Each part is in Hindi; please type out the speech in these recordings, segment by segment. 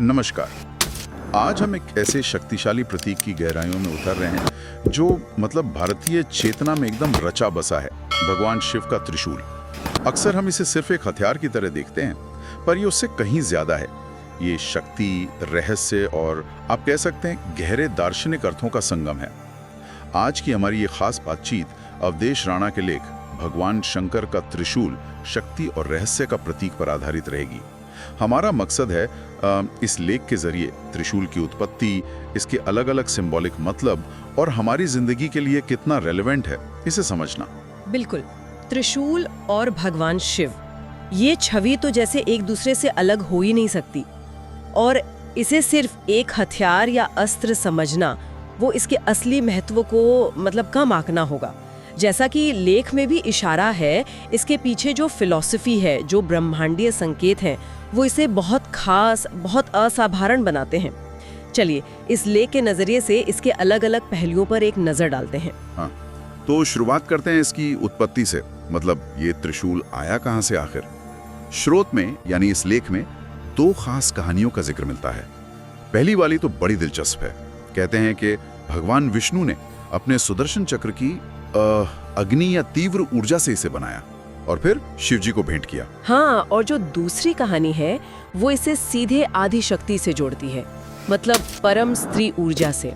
नमस्कार। आज हम एक ऐसे शक्तिशाली प्रतीक की गहराइयों में उतर रहे हैं जो भारतीय चेतना में एकदम रचा बसा है, भगवान शिव का त्रिशूल। अक्सर हम इसे सिर्फ एक हथियार की तरह देखते हैं, पर ये उससे कहीं ज्यादा है। ये शक्ति, रहस्य और आप कह सकते हैं गहरे दार्शनिक अर्थों का संगम है। आज की हमारी ये खास बातचीत अवधेश राणा के लेख भगवान शंकर का त्रिशूल शक्ति और रहस्य का प्रतीक पर आधारित रहेगी। हमारा मकसद है इस लेख के जरिए त्रिशूल की उत्पत्ति, इसके अलग अलग सिंबॉलिक मतलब और हमारी जिंदगी के लिए कितना रेलेवेंट है इसे समझना। बिल्कुल। त्रिशूल और भगवान शिव, ये छवि तो जैसे एक दूसरे से अलग हो ही नहीं सकती, और इसे सिर्फ एक हथियार या अस्त्र समझना वो इसके असली महत्व को कम आंकना होगा। जैसा कि लेख में भी इशारा है, इसके पीछे जो फिलॉसफी है, जो ब्रह्मांडीय संकेत हैं, वो इसे बहुत खास, बहुत असाधारण बनाते हैं। चलिए इस लेख के नजरिए से इसके अलग अलग पहलुओं पर एक नजर डालते हैं। हाँ, तो शुरुआत करते हैं इसकी उत्पत्ति से। ये त्रिशूल आया कहाँ से आखिर? स्रोत में यानी इस लेख में दो खास कहानियों का जिक्र मिलता है। पहली वाली तो बड़ी दिलचस्प है। कहते हैं कि भगवान विष्णु ने अपने सुदर्शन चक्र की अग्नि या तीव्र ऊर्जा से इसे बनाया और फिर शिव जी को भेंट किया। हाँ, और जो दूसरी कहानी है वो इसे सीधे आदि शक्ति से जोड़ती है, परम स्त्री ऊर्जा से।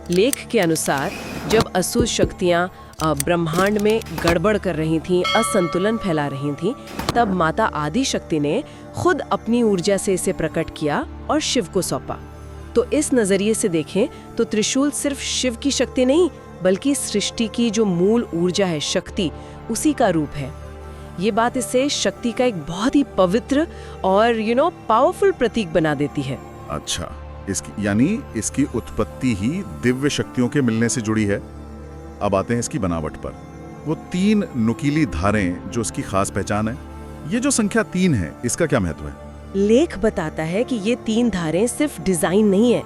लेख के अनुसार जब असुर शक्तियां ब्रह्मांड में गड़बड़ कर रही थीं, असंतुलन फैला रही थीं, तब माता आदि शक्ति ने खुद अपनी ऊर्जा से इसे प्रकट किया और शिव को सौंपा। तो इस नजरिए से देखें तो त्रिशूल सिर्फ शिव की शक्ति नहीं, बल्कि सृष्टि की जो मूल ऊर्जा है, शक्ति, उसी का रूप है। ये बात इसे शक्ति का एक बहुत ही पवित्र और पावरफुल प्रतीक बना देती है। अच्छा, इसकी उत्पत्ति ही दिव्य शक्तियों के मिलने से जुड़ी है। अब आते हैं इसकी बनावट पर। वो तीन नुकीली धारें जो इसकी खास पहचान है। ये जो संख्या 3 है, इसका क्या महत्व है? लेख बताता है कि ये 3 धारें सिर्फ डिजाइन नहीं है,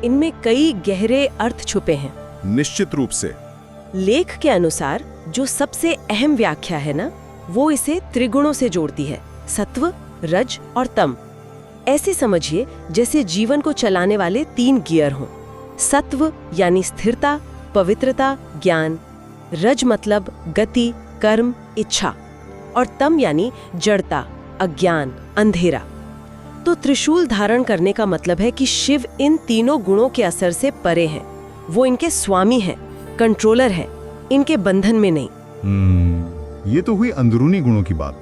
इनमें कई गहरे अर्थ छुपे हैं। निश्चित रूप से। लेख के अनुसार जो सबसे अहम व्याख्या है ना, वो इसे त्रिगुणों से जोड़ती है, सत्व, रज और तम। ऐसे समझिए जैसे जीवन को चलाने वाले 3 गियर हों। सत्व यानी स्थिरता, पवित्रता, ज्ञान। रज मतलब गति, कर्म, इच्छा। और तम यानी जड़ता, अज्ञान, अंधेरा। तो त्रिशूल धारण करने का मतलब है कि शिव इन तीनों गुणों के असर से परे हैं। वो इनके स्वामी हैं, कंट्रोलर हैं, इनके बंधन में नहीं। ये तो हुई अंदरूनी गुणों की बात।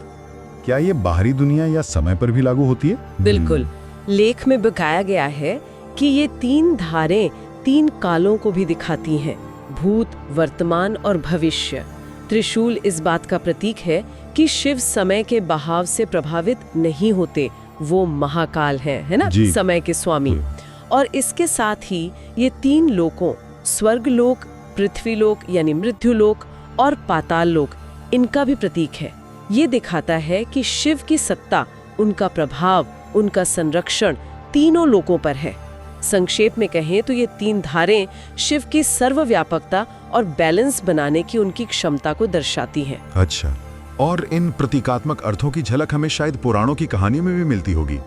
क्या ये बाहरी दुनिया या समय पर भी लागू होती है? बिल्कुल। लेख में बताया गया है कि ये 3 धारें 3 कालों को भी दिखाती हैं, भूत, वर्तमान और भविष्य। त्रिशूल इस बात का प्रतीक है कि शिव समय के बहाव से प्रभावित नहीं होते, वो महाकाल हैं, है ना, समय के स्वामी। और इसके साथ ही ये 3 लोकों, स्वर्गलोक, पृथ्वीलोक यानी मृत्युलोक और पाताल लोक, इनका भी प्रतीक है। ये दिखाता है कि शिव की सत्ता, उनका प्रभाव, उनका संरक्षण तीनों लोकों पर है। संक्षेप में कहें तो ये 3 धारें शिव की सर्वव्यापकता और बैलेंस बनाने की उनकी क्षमता को दर्शाती हैं। अच्छा, और इन प्रतीकात्मक अर्थों की झलक हमें शायद पुराणों की कहानियों में भी मिलती होगी।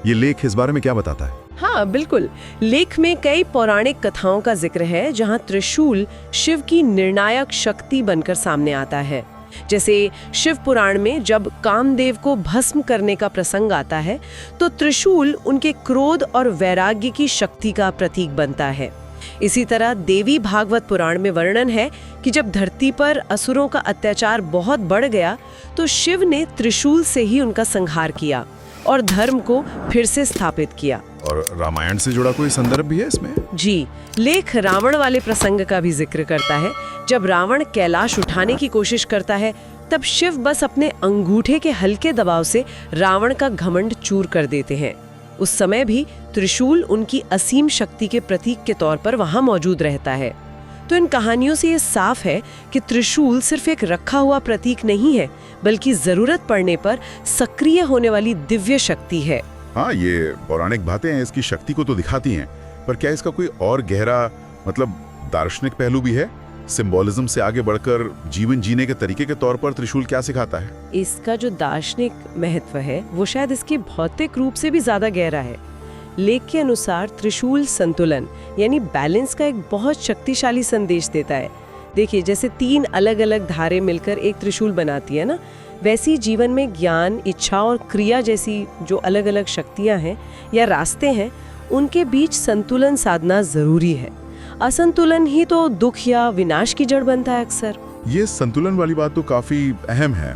ये लेख इस बारे में क्या बताता है? हाँ बिल्कुल। लेख में कई पौराणिक कथाओं का जिक्र है जहाँ त्रिशूल शिव की निर्णायक शक्ति बनकर सामने आता है। जैसे शिव पुराण में जब कामदेव को भस्म करने का प्रसंग आता है, तो त्रिशूल उनके क्रोध और वैराग्य की शक्ति का प्रतीक बनता है। इसी तरह देवी भागवत पुराण में वर्णन है कि जब धरती पर असुरों का अत्याचार बहुत बढ़ गया, तो शिव ने त्रिशूल से ही उनका संहार किया और धर्म को फिर से स्थापित किया। और रामायण से जुड़ा कोई संदर्भ भी है इसमें? जी, लेख रावण वाले प्रसंग का भी जिक्र करता है। जब रावण कैलाश उठाने की कोशिश करता है, तब शिव बस अपने अंगूठे के हल्के दबाव से रावण का घमंड चूर कर देते हैं। उस समय भी त्रिशूल उनकी असीम शक्ति के प्रतीक के तौर पर वहां मौजूद रहता है। तो इन कहानियों से ये साफ है कि त्रिशूल सिर्फ एक रखा हुआ प्रतीक नहीं है, बल्कि जरूरत पड़ने पर सक्रिय होने वाली दिव्य शक्ति है। हाँ, ये पौराणिक बातें हैं, इसकी शक्ति को तो दिखाती हैं, पर क्या इसका कोई और गहरा दार्शनिक पहलू भी है? सिंबॉलिज्म से आगे बढ़कर जीवन जीने के तरीके के तौर पर त्रिशूल क्या सिखाता है? इसका जो दार्शनिक महत्व है वो शायद इसके भौतिक रूप से भी ज्यादा गहरा है। लेख के अनुसार त्रिशूल संतुलन यानी बैलेंस का एक बहुत शक्तिशाली संदेश देता है। देखिए, जैसे 3 अलग-अलग धारें मिलकर एक त्रिशूल बनाती है ना, वैसी जीवन में ज्ञान, इच्छा और क्रिया जैसी जो अलग-अलग शक्तियां हैं या रास्ते हैं, उनके बीच संतुलन साधना जरूरी है। असंतुलन ही तो दुख या विनाश की जड़ बनता है अक्सर। ये संतुलन वाली बात तो काफी अहम है।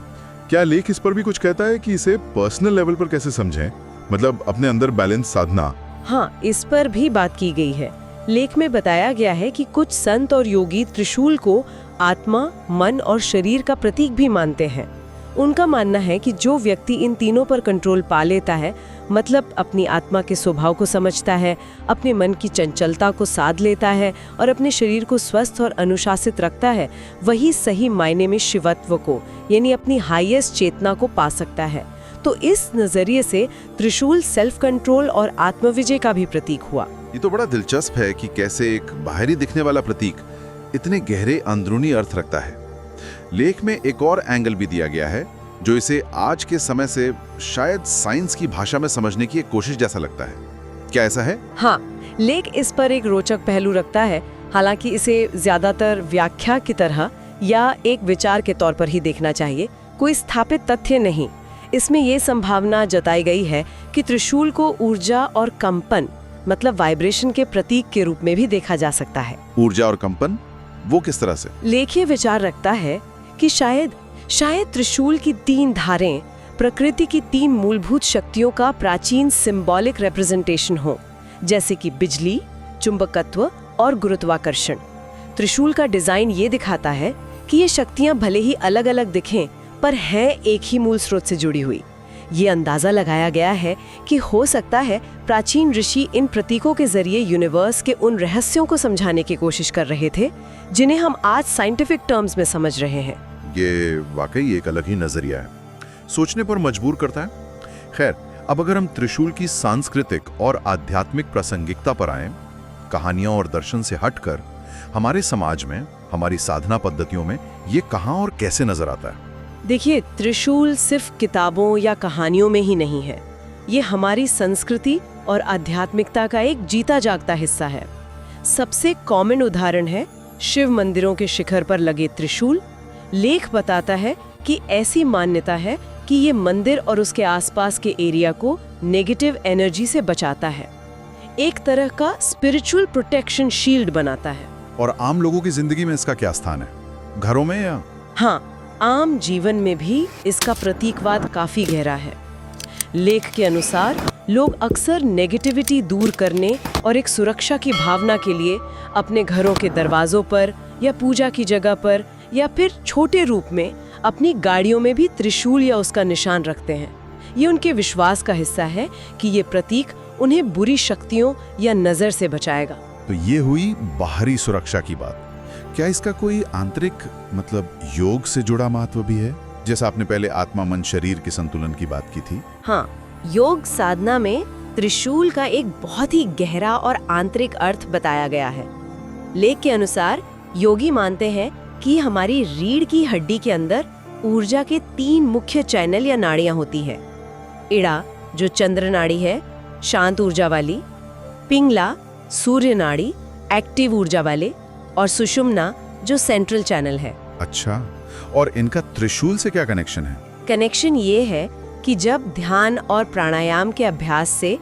क्या लेख इस पर भी कुछ कहता है कि इसे पर्सनल लेवल पर कैसे समझें, मतलब अपने अंदर बैलेंस साधना? हाँ, इस पर भी बात की गई है। लेख में बताया गया है कि कुछ संत और योगी त्रिशूल को आत्मा, मन और शरीर का प्रतीक भी मानते हैं। उनका मानना है कि जो व्यक्ति इन तीनों पर कंट्रोल पा लेता है, मतलब अपनी आत्मा के स्वभाव को समझता है, अपने मन की चंचलता को साध लेता है और अपने शरीर को स्वस्थ और अनुशासित रखता है, वही सही मायने में शिवत्व को यानी अपनी हाईएस्ट चेतना को पा सकता है। तो इस नजरिए से त्रिशूल सेल्फ कंट्रोल और आत्मविजय का भी प्रतीक हुआ। ये तो बड़ा दिलचस्प है कि कैसे एक बाहरी दिखने वाला प्रतीक इतने गहरे अंदरूनी अर्थ रखता है। लेख में एक और एंगल भी दिया गया है जो इसे आज के समय से शायद साइंस की भाषा में समझने की एक कोशिश जैसा लगता है। क्या ऐसा है? हाँ, लेख इस पर एक रोचक पहलू रखता है। हालांकि इसे ज्यादातर व्याख्या की तरह या एक विचार के तौर पर ही देखना चाहिए, कोई स्थापित तथ्य नहीं। इसमें यह संभावना जताई गई है कि त्रिशूल को ऊर्जा और कंपन मतलब वाइब्रेशन के प्रतीक के रूप में भी देखा जा सकता है। ऊर्जा और कंपन, वो किस तरह से? लेख ये विचार रखता है कि शायद त्रिशूल की 3 धारें प्रकृति की 3 मूलभूत शक्तियों का प्राचीन सिंबॉलिक रिप्रेजेंटेशन हो, जैसे कि बिजली, चुंबकत्व और गुरुत्वाकर्षण। त्रिशूल का डिजाइन ये दिखाता है कि ये शक्तियां भले ही अलग-अलग दिखें, पर हैं एक ही मूल स्रोत से जुड़ी हुई। ये अंदाजा लगाया गया है कि हो सकता है प्राचीन ऋषि इन प्रतीकों के जरिए यूनिवर्स के उन रहस्यों को समझाने की कोशिश कर रहे थे जिन्हें हम आज साइंटिफिक टर्म्स में समझ रहे हैं। ये वाकई एक अलग ही नजरिया है, सोचने पर मजबूर करता है। खैर, अब अगर हम त्रिशूल की सांस्कृतिक और आध्यात्मिक प्रासंगिकता पर आएं, कहानियों और दर्शन से हटकर हमारे समाज में, हमारी साधना पद्धतियों में ये कहाँ और कैसे नजर आता है? देखिए, त्रिशूल सिर्फ किताबों या कहानियों में ही नहीं है। ये हमारी संस्कृति और आध्यात्मिकता का एक जीता जागता हिस्सा है। सबसे कॉमन उदाहरण है शिव मंदिरों के शिखर पर लगे त्रिशूल। लेख बताता है कि ऐसी मान्यता है कि ये मंदिर और उसके आसपास के एरिया को नेगेटिव एनर्जी से बचाता है, एक तरह का स्पिरिचुअल प्रोटेक्शन शील्ड बनाता है। और आम लोगों की जिंदगी में इसका क्या स्थान है, घरों में या? हाँ, आम जीवन में भी इसका प्रतीकवाद काफी गहरा है। लेख के अनुसार लोग अक्सर नेगेटिविटी दूर करने और एक सुरक्षा की भावना के लिए अपने घरों के दरवाजों पर या पूजा की जगह पर या फिर छोटे रूप में अपनी गाड़ियों में भी त्रिशूल या उसका निशान रखते हैं। ये उनके विश्वास का हिस्सा है कि ये प्रतीक उन्हें बुरी शक्तियों या नजर से बचाएगा। तो ये हुई बाहरी सुरक्षा की बात। क्या इसका कोई आंतरिक मतलब योग से जुड़ा महत्व भी है, जैसा आपने पहले आत्मा मन शरीर के संतुलन की बात की थी? हाँ, योग साधना में त्रिशूल का एक बहुत ही गहरा और आंतरिक अर्थ बताया गया है। लेख के अनुसार योगी मानते हैं कि हमारी रीढ़ की हड्डी के अंदर ऊर्जा के 3 मुख्य चैनल या नाड़ियां होती है। इड़ा जो चंद्र नाड़ी है, शांत ऊर्जा वाली, पिंगला सूर्य नाड़ी, एक्टिव ऊर्जा वाले, और सुषुम्ना जो सेंट्रल चैनल है। अच्छा, और इनका त्रिशूल से क्या कनेक्शन है? कनेक्शन ये है कि जब ध्यान और प्राणायाम के अभ्यास से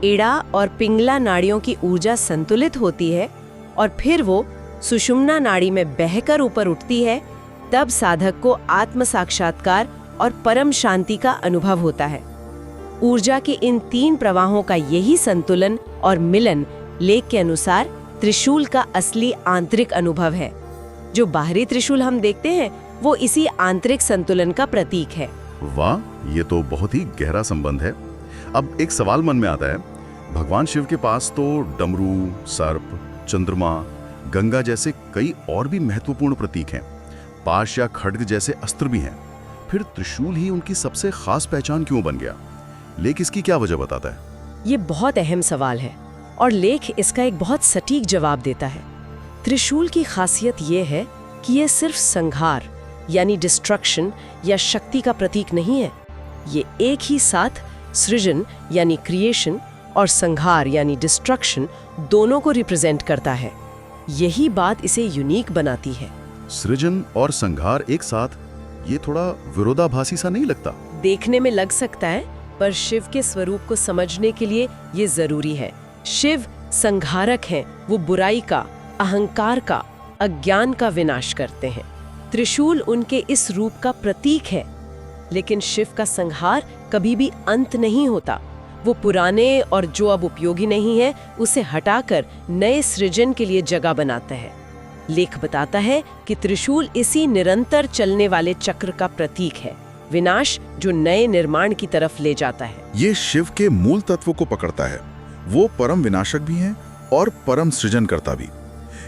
इड़ा और पिंगला नाड़ियों की ऊर्जा संतुलित होती है और फिर वो सुषुम्ना नाड़ी में बहकर ऊपर उठती है, तब साधक को आत्म साक्षात्कार और परम शांति का अनुभव होता है। ऊर्जा के इन 3 प्रवाहों का यही संतुलन और मिलन लेख के अनुसार त्रिशूल का असली आंतरिक अनुभव है। जो बाहरी त्रिशूल हम देखते हैं वो इसी आंतरिक संतुलन का प्रतीक है। वाह, ये तो बहुत ही गहरा संबंध है। अब एक सवाल मन में आता है, भगवान शिव के पास तो डमरू, सर्प, चंद्रमा, गंगा जैसे कई और भी महत्वपूर्ण प्रतीक हैं। पाश या खड्ग जैसे अस्त्र भी हैं। फिर त्रिशूल ही उनकी सबसे खास पहचान क्यों बन गया? लेख इसकी क्या वजह बताता है? ये बहुत अहम सवाल है और लेख इसका एक बहुत सटीक जवाब देता है। त्रिशूल की खासियत ये है कि ये सिर्फ संहार यानी डिस्ट्रक्शन या शक्ति का प्रतीक नहीं है। ये एक ही साथ सृजन यानी क्रिएशन और संहार यानी डिस्ट्रक्शन दोनों को रिप्रेजेंट करता है। यही बात इसे यूनिक बनाती है। सृजन और संहार एक साथ, ये थोड़ा विरोधाभासी सा नहीं लगता? देखने में लग सकता है, पर शिव के स्वरूप को समझने के लिए ये जरूरी है। शिव संहारक हैं, वो बुराई का, अहंकार का, अज्ञान का विनाश करते हैं। त्रिशूल उनके इस रूप का प्रतीक है। लेकिन शिव का संहार कभी भी अंत नहीं होता। वो पुराने और जो अब उपयोगी नहीं है उसे हटाकर नए सृजन के लिए जगह बनाता है। लेख बताता है कि त्रिशूल इसी निरंतर चलने वाले चक्र का प्रतीक है, विनाश जो नए निर्माण की तरफ ले जाता है। ये शिव के मूल तत्व को पकड़ता है। वो परम विनाशक भी हैं और परम सृजनकर्ता भी।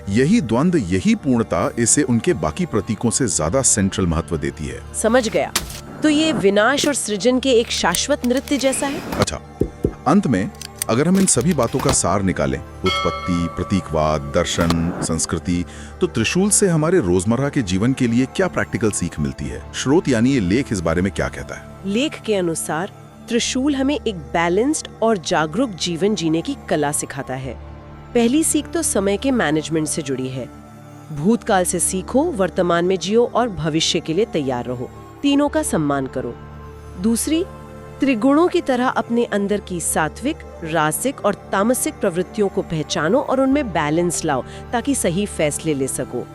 यही द्वंद्व, यही पूर्णता इसे उनके बाकी प्रतीकों से ज्यादा सेंट्रल महत्व देती है। समझ गया। तो ये विनाश और सृजन के एक शाश्वत नृत्य जैसा है। अच्छा, अंत में अगर हम इन सभी बातों का सार निकालें, उत्पत्ति, प्रतीकवाद, दर्शन, संस्कृति, तो त्रिशूल से हमारे रोजमर्रा के जीवन के लिए क्या प्रैक्टिकल सीख मिलती है? स्रोत यानी ये लेख इस बारे में क्या कहता है? लेख के अनुसार त्रिशूल हमें एक बैलेंस्ड और जागरूक जीवन जीने की कला सिखाता है। पहली सीख तो समय के मैनेजमेंट से जुड़ी है। भूतकाल से सीखो, वर्तमान में जियो और भविष्य के लिए तैयार रहो। तीनों का सम्मान करो। दूसरी, त्रिगुणों की तरह अपने अंदर की सात्विक, रासिक और तामसिक प्रवृत्तियों को पहचानो और उनमें बैलेंस लाओ ताकि सही फैसले ले सको।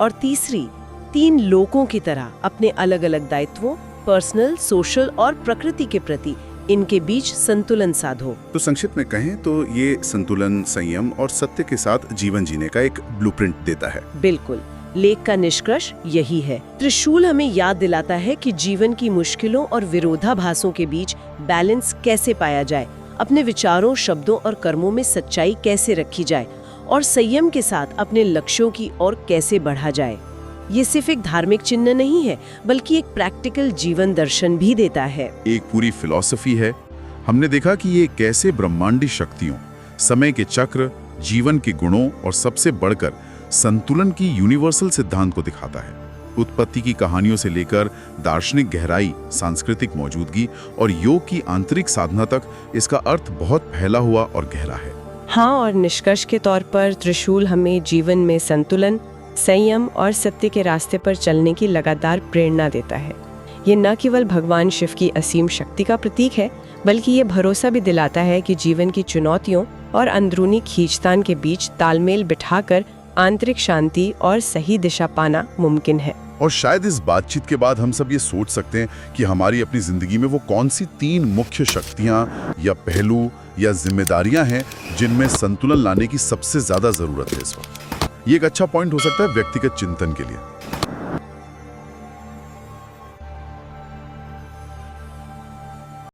और तीसरी, तीन लोकों की तरह अपने अलग अलग दायित्वों, पर्सनल, सोशल और प्रकृति के प्रति इनके बीच संतुलन साधो। तो संक्षिप्त में कहें तो ये संतुलन, संयम और सत्य के साथ जीवन जीने का एक ब्लूप्रिंट देता है। बिल्कुल। लेख का निष्कर्ष यही है। त्रिशूल हमें याद दिलाता है कि जीवन की मुश्किलों और विरोधाभासों के बीच बैलेंस कैसे पाया जाए, अपने विचारों, शब्दों और कर्मों में सच्चाई कैसे रखी जाए और संयम के साथ अपने लक्ष्यों की ओर कैसे बढ़ा जाए। ये सिर्फ एक धार्मिक चिन्ह नहीं है, बल्कि एक प्रैक्टिकल जीवन दर्शन भी देता है। एक पूरी फिलॉसफी है। हमने देखा कि ये कैसे ब्रह्मांडी शक्तियों, समय के चक्र, जीवन के गुणों और सबसे बढ़कर संतुलन की यूनिवर्सल सिद्धांत को दिखाता है। उत्पत्ति की कहानियों से लेकर दार्शनिक गहराई, सांस्कृतिक मौजूदगी और योग की आंतरिक साधना तक इसका अर्थ बहुत फैला हुआ और गहरा है। हाँ, और निष्कर्ष के तौर पर त्रिशूल हमें जीवन में संतुलन, संयम और सत्य के रास्ते पर चलने की लगातार प्रेरणा देता है। ये न केवल भगवान शिव की असीम शक्ति का प्रतीक है, बल्कि ये भरोसा भी दिलाता है कि जीवन की चुनौतियों और अंदरूनी खींचतान के बीच तालमेल बिठाकर आंतरिक शांति और सही दिशा पाना मुमकिन है। और शायद इस बातचीत के बाद हम सब ये सोच सकते हैं कि हमारी अपनी जिंदगी में वो कौन सी तीन मुख्य शक्तियां या पहलू या जिम्मेदारियां हैं जिनमें संतुलन लाने की सबसे ज्यादा जरूरत है इस वक्त। ये एक अच्छा पॉइंट हो सकता है व्यक्तिगत चिंतन के लिए।